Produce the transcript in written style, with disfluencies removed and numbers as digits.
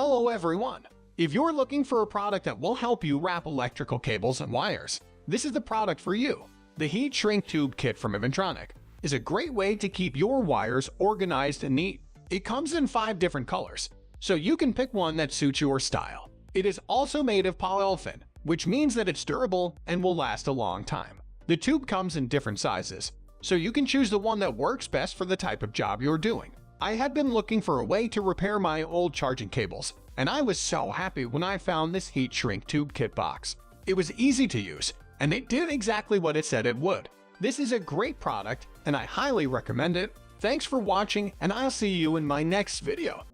Hello everyone! If you're looking for a product that will help you wrap electrical cables and wires, this is the product for you. The Heat Shrink Tube Kit from EVENTRONIC is a great way to keep your wires organized and neat. It comes in 5 different colors, so you can pick one that suits your style. It is also made of polyolefin, which means that it's durable and will last a long time. The tube comes in different sizes, so you can choose the one that works best for the type of job you're doing. I had been looking for a way to repair my old charging cables, and I was so happy when I found this Heat Shrink Tube Kit box. It was easy to use, and it did exactly what it said it would. This is a great product, and I highly recommend it. Thanks for watching, and I'll see you in my next video.